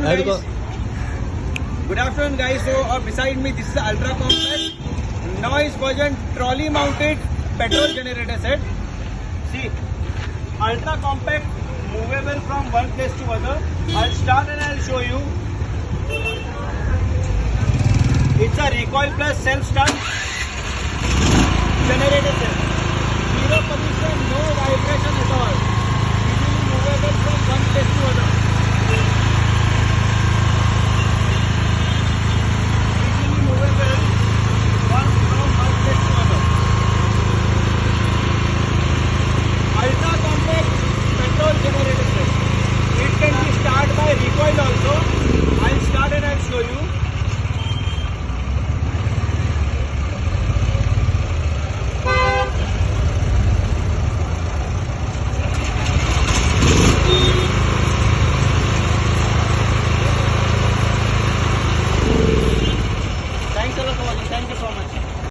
afternoon, guys. Good afternoon, guys. So beside me, this is the ultra compact noise version trolley mounted petrol generator set. See, ultra compact, movable from one place to other. I'll start and I'll show you. It's a recoil plus self start generator set. Zero pollution, no vibration at all. Easily movable from one place to other. Easily movable from one place to other. Ultra compact petrol generator set. It can be started by recoil also. I'll start and I'll show you. Thanks a lot for watching. Thank you so much.